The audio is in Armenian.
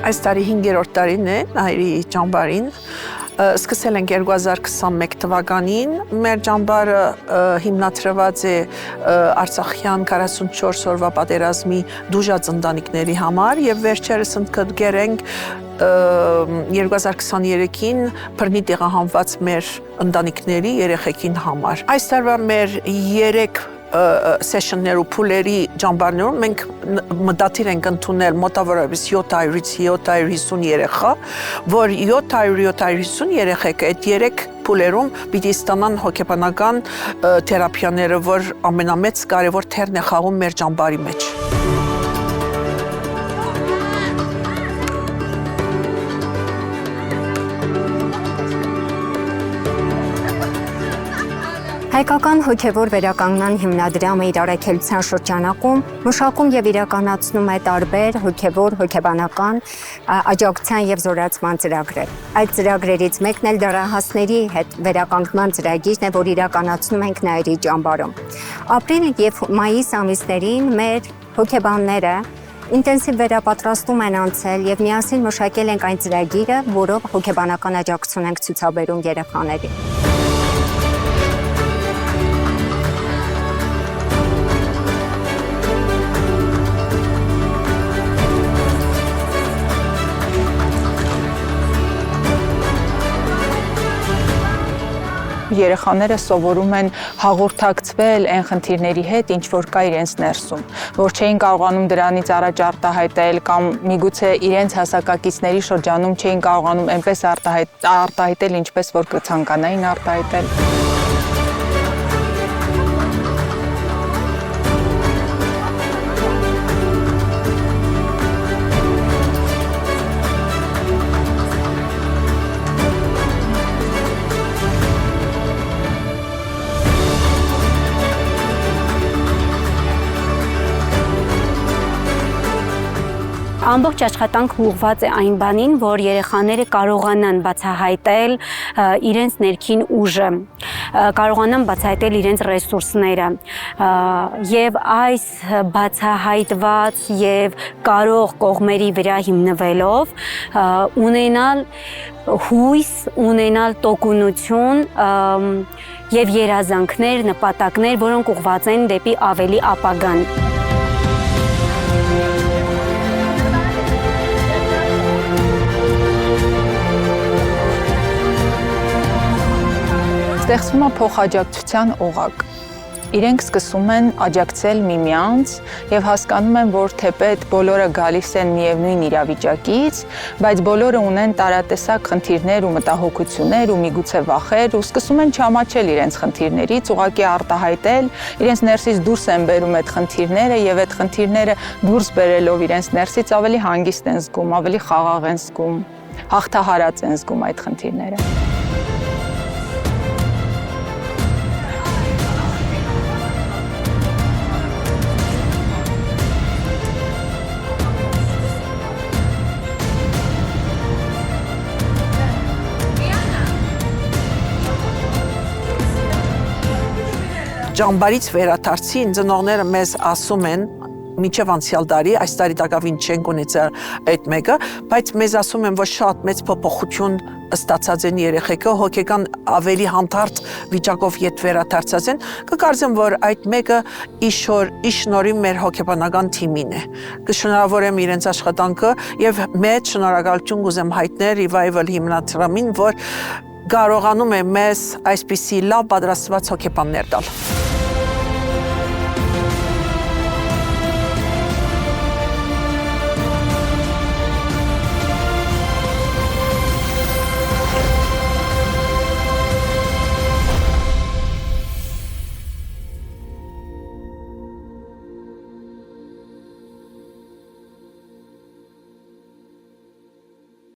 Այս տարի 5-րդ տարին է Նայիրի ճամբարին, սկսել ենք 2021 թվականին, մեր ճամբարը հիմնադրված է Արցախյան 44 օրվա պատերազմի դուժած ընտանիքների համար և վերջերս ընդգրկել ենք 2023-ին բռնի տեղահանված մեր ընտանիքների երեխեքին համար։ Այս տարվա մեր 3 սեշններ ու փուլերի ճամբարներում մենք մտադիր ենք ընդունել մոտավորապես 700-ից 750 երեխա, որ 700-750 երեխեք այդ 3 փուլերում պիտի ստանան հոգեբանական թերապիաները, որ ամենամեծ կարևոր թերն է խաղում մեր ճամբարի մեջ։ Հայկական հոգևոր վերականգնման հիմնադրամը իր առաքելության շրջանակում մշակում և իրականացնում է տարբեր հոգևոր, հոգեբանական, աջակցության և զորացման ծրագրեր։ Այդ ծրագրերից մեկն էլ դեռահասների հետ վերականգնման ծրագիրն է, որ իրականացնում ենք Նայիրի ճամբարում։ Ապրիլ և մայիս ամիսներին մեր հոգեբանները ինտենսիվ վերապատրաստում են անցել և միասին մշակել ենք այն ծրագիրը, որով հոգեբանական աջակցություն ենք ցուցաբերում երեխաներին։ Երեխաները սովորում են հաղորդակցվել այն խնդիրների հետ, ինչ որ կա իրենց ներսում, որ չէին կարողանում դրանից առաջ արտահայտել կամ միգուցե իրենց հասակակիցների շրջանում չէին կարողանում այնպես արտահայտել, ինչպես որ կցանկանային արտահայտել։ Ամբողջ աշխատանքը ուղղված է այն բանին, որ երեխաները կարողանան բացահայտել իրենց ներքին ուժը, կարողանան բացահայտել իրենց ռեսուրսները եւ այս բացահայտված եւ կարող կողմերի վրա հիմնվելով ունենալ հույս, ունենալ տոկունություն եւ երազանքներ, նպատակներ, որոնք ուղղված են դեպի ավելի ապագան։ Ստեղծվում է փոխաջակցության օղակ։ Իրենք սկսում են աջակցել միմյանց և հասկանում են, որ թեպետ բոլորը գալիս են միևնույն իրավիճակից, բայց բոլորը ունեն տարատեսակ խնդիրներ ու մտահոգություններ ու միգուցե վախեր ու սկսում են չամաչել իրենց խնդիրներից, ուղղակի արտահայտել, իրենց ներսից դուրս են բերում այդ խնդիրները և այդ խնդիրները դուրս բերելով իրենց ներսից ավելի հանգիստ են զգում, ավելի խաղաղ են զգում, հաղթահարած են զգում այդ խնդիրները։ Ճամբարից վերադարձին ծնողները մեզ ասում են մինչև անցյալ տարի, այս տարի տակավին չենք ունեցել այդ մեկը, բայց մեզ ասում են, որ շատ մեծ փոփոխություն ստացած են երեխեքը, հոգեկան ավելի հանդարտ վիճակով ետ վերադարձած են, կկարծեմ, որ այդ մեկը ի շնորհիվ մեր հոգեբանական թիմին է։ Կշնորհավորեմ իրենց աշխատանքը եւ մեծ շնորհակալություն կուզեմ հայտնել Revival հիմնադրամին, որ կարողանում է մեզ այսպիսի լավ պատրաստված հոգեբաններ տալ։